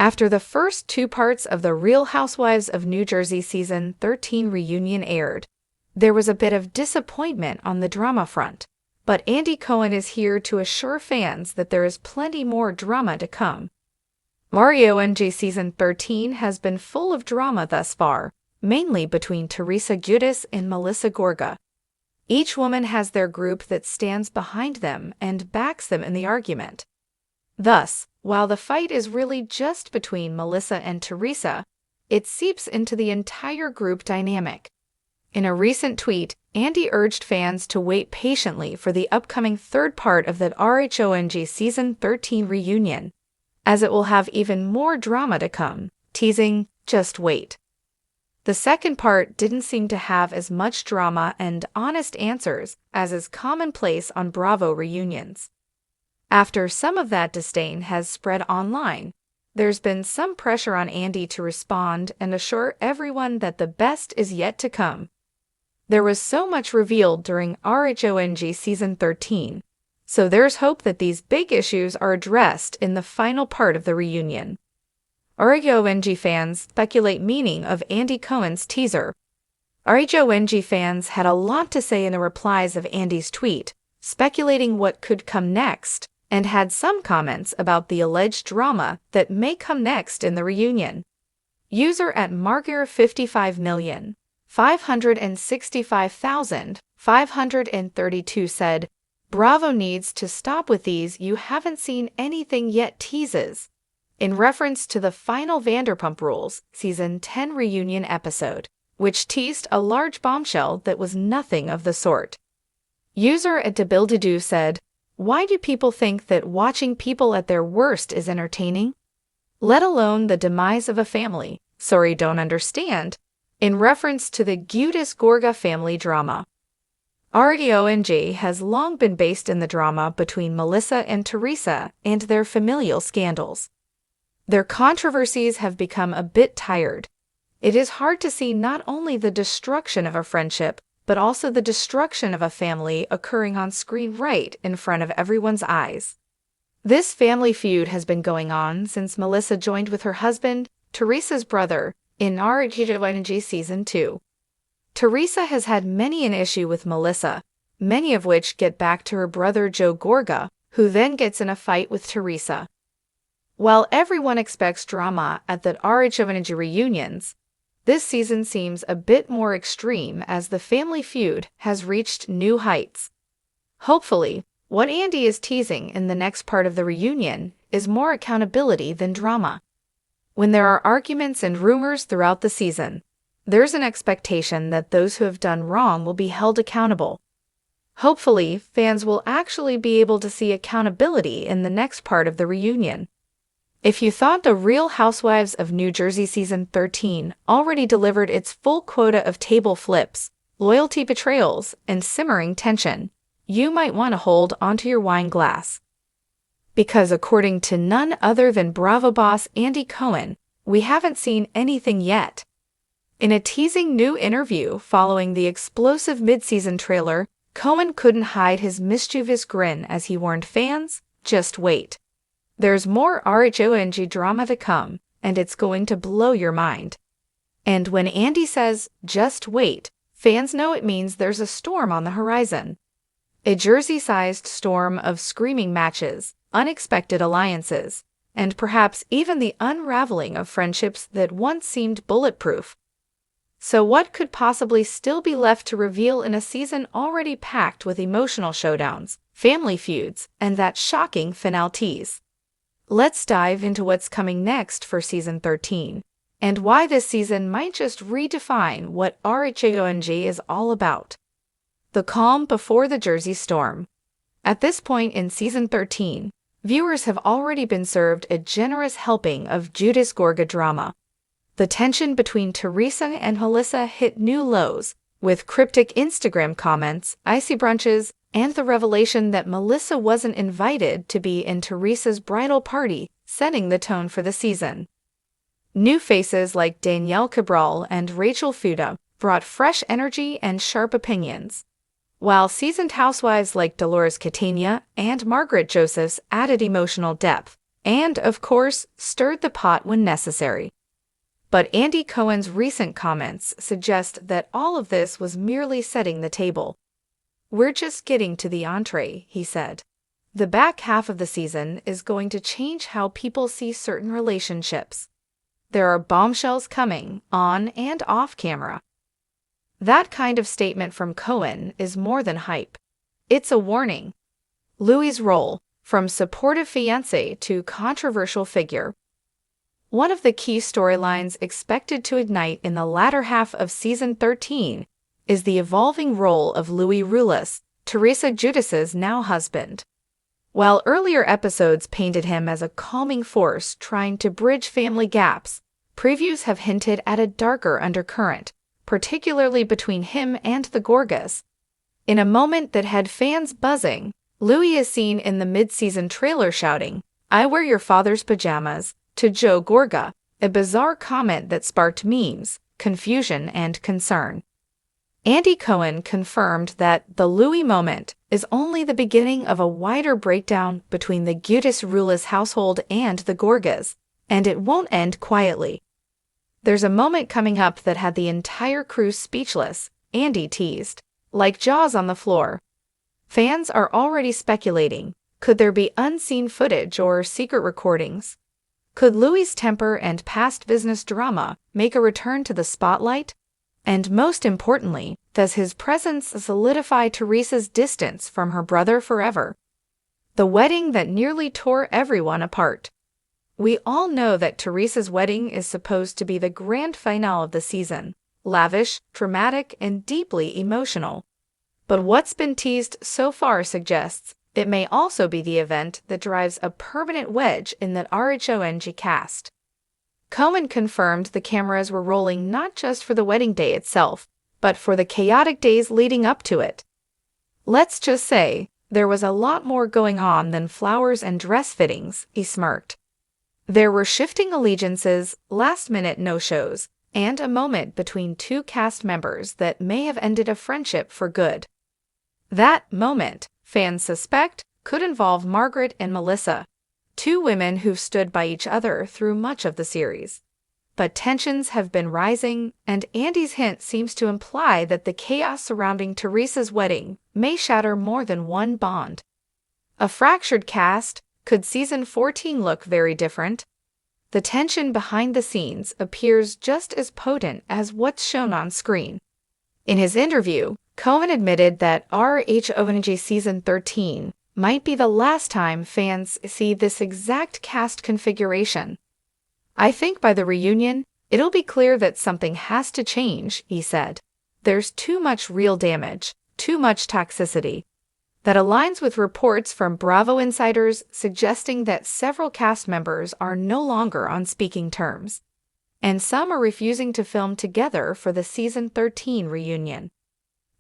After the first two parts of the Real Housewives of New Jersey Season 13 reunion aired, there was a bit of disappointment on the drama front, but Andy Cohen is here to assure fans that there is plenty more drama to come. RHONG Season 13 has been full of drama thus far, mainly between Teresa Giudice and Melissa Gorga. Each woman has their group that stands behind them and backs them in the argument. Thus, while the fight is really just between Melissa and Teresa, it seeps into the entire group dynamic. In a recent tweet, Andy urged fans to wait patiently for the upcoming third part of that RHONG Season 13 reunion, as it will have even more drama to come, teasing, "Just wait." The second part didn't seem to have as much drama and honest answers as is commonplace on Bravo reunions. After some of that disdain has spread online, there's been some pressure on Andy to respond and assure everyone that the best is yet to come. There was so much revealed during RHONG Season 13, so there's hope that these big issues are addressed in the final part of the reunion. RHONG fans speculate meaning of Andy Cohen's teaser. RHONG fans had a lot to say in the replies of Andy's tweet, speculating what could come next, and had some comments about the alleged drama that may come next in the reunion. User at Margear55,565,532 said, "Bravo needs to stop with these 'you haven't seen anything yet' teases," in reference to the final Vanderpump Rules Season 10 reunion episode, which teased a large bombshell that was nothing of the sort. User at Debildidoo said, "Why do people think that watching people at their worst is entertaining? Let alone the demise of a family? Sorry, don't understand," in reference to the Giudice-Gorga family drama. RHONG has long been based in the drama between Melissa and Teresa and their familial scandals. Their controversies have become a bit tired. It is hard to see not only the destruction of a friendship, but also the destruction of a family occurring on screen right in front of everyone's eyes. This family feud has been going on since Melissa joined with her husband, Teresa's brother, in RHONG Season 2. Teresa has had many an issue with Melissa, many of which get back to her brother Joe Gorga, who then gets in a fight with Teresa. While everyone expects drama at the RHONG reunions, this season seems a bit more extreme as the family feud has reached new heights. Hopefully, what Andy is teasing in the next part of the reunion is more accountability than drama. When there are arguments and rumors throughout the season, there's an expectation that those who have done wrong will be held accountable. Hopefully, fans will actually be able to see accountability in the next part of the reunion. If you thought the Real Housewives of New Jersey Season 13 already delivered its full quota of table flips, loyalty betrayals, and simmering tension, you might want to hold onto your wine glass. Because according to none other than Bravo boss Andy Cohen, we haven't seen anything yet. In a teasing new interview following the explosive mid-season trailer, Cohen couldn't hide his mischievous grin as he warned fans, "Just wait. There's more RHONG drama to come, and it's going to blow your mind." And when Andy says, "Just wait," fans know it means there's a storm on the horizon. A Jersey-sized storm of screaming matches, unexpected alliances, and perhaps even the unraveling of friendships that once seemed bulletproof. So what could possibly still be left to reveal in a season already packed with emotional showdowns, family feuds, and that shocking finale tease? Let's dive into what's coming next for Season 13, and why this season might just redefine what RHONG is all about. The calm before the Jersey storm. At this point in Season 13, viewers have already been served a generous helping of Giudice-Gorga drama. The tension between Teresa and Melissa hit new lows, with cryptic Instagram comments, icy brunches, and the revelation that Melissa wasn't invited to be in Teresa's bridal party, setting the tone for the season. New faces like Danielle Cabral and Rachel Fuda brought fresh energy and sharp opinions, while seasoned housewives like Dolores Catania and Margaret Josephs added emotional depth, and, of course, stirred the pot when necessary. But Andy Cohen's recent comments suggest that all of this was merely setting the table. "We're just getting to the entree," he said. "The back half of the season is going to change how people see certain relationships. There are bombshells coming, on and off camera." That kind of statement from Cohen is more than hype. It's a warning. Louis's role, from supportive fiancé to controversial figure. One of the key storylines expected to ignite in the latter half of season 13 is the evolving role of Louis Roulis, Teresa Giudice's now husband. While earlier episodes painted him as a calming force trying to bridge family gaps, previews have hinted at a darker undercurrent, particularly between him and the Gorgas. In a moment that had fans buzzing, Louis is seen in the mid-season trailer shouting, "I wear your father's pajamas," to Joe Gorga, a bizarre comment that sparked memes, confusion, and concern. Andy Cohen confirmed that the Louis moment is only the beginning of a wider breakdown between the Giudice-Roulis household and the Gorgas, and it won't end quietly. "There's a moment coming up that had the entire crew speechless," Andy teased, "like jaws on the floor." Fans are already speculating, could there be unseen footage or secret recordings? Could Louis's temper and past business drama make a return to the spotlight? And most importantly, does his presence solidify Teresa's distance from her brother forever? The wedding that nearly tore everyone apart. We all know that Teresa's wedding is supposed to be the grand finale of the season, lavish, dramatic, and deeply emotional. But what's been teased so far suggests it may also be the event that drives a permanent wedge in the Rhobh cast. Cohen confirmed the cameras were rolling not just for the wedding day itself, but for the chaotic days leading up to it. "Let's just say, there was a lot more going on than flowers and dress fittings," he smirked. "There were shifting allegiances, last-minute no-shows, and a moment between two cast members that may have ended a friendship for good." That moment, fans suspect, could involve Margaret and Melissa, two women who've stood by each other through much of the series. But tensions have been rising, and Andy's hint seems to imply that the chaos surrounding Teresa's wedding may shatter more than one bond. A fractured cast, could season 14 look very different? The tension behind the scenes appears just as potent as what's shown on screen. In his interview, Cohen admitted that Rhobh season 13 might be the last time fans see this exact cast configuration. "I think by the reunion, it'll be clear that something has to change," he said. "There's too much real damage, too much toxicity." That aligns with reports from Bravo insiders suggesting that several cast members are no longer on speaking terms, and some are refusing to film together for the season 13 reunion.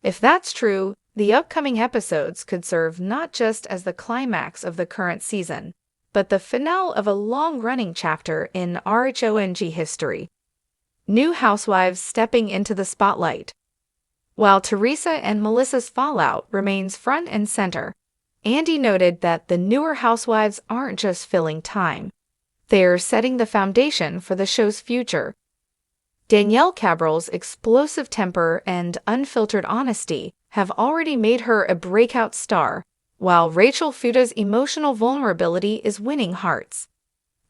If that's true, the upcoming episodes could serve not just as the climax of the current season, but the finale of a long-running chapter in Rhobh history. New housewives stepping into the spotlight. While Teresa and Melissa's fallout remains front and center, Andy noted that the newer housewives aren't just filling time. They're setting the foundation for the show's future. Danielle Cabral's explosive temper and unfiltered honesty have already made her a breakout star, while Rachel Fuda's emotional vulnerability is winning hearts.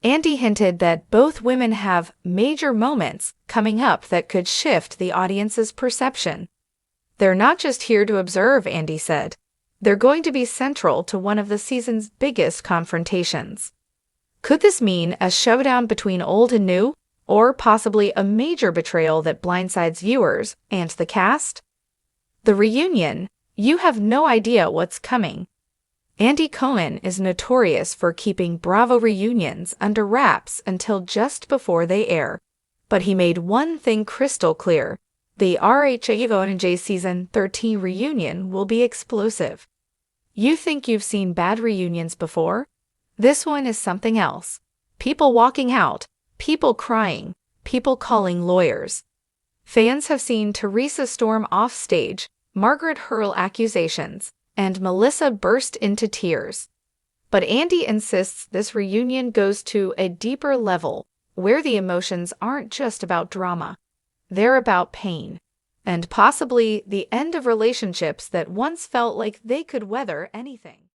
Andy hinted that both women have major moments coming up that could shift the audience's perception. "They're not just here to observe," Andy said. "They're going to be central to one of the season's biggest confrontations." Could this mean a showdown between old and new, or possibly a major betrayal that blindsides viewers and the cast? The reunion, you have no idea what's coming. Andy Cohen is notorious for keeping Bravo reunions under wraps until just before they air. But he made one thing crystal clear: the Rhobh season 13 reunion will be explosive. You think you've seen bad reunions before? This one is something else. People walking out, people crying, people calling lawyers. Fans have seen Teresa storm off stage, Margaret hurl accusations, and Melissa burst into tears. But Andy insists this reunion goes to a deeper level, where the emotions aren't just about drama. They're about pain, and possibly the end of relationships that once felt like they could weather anything.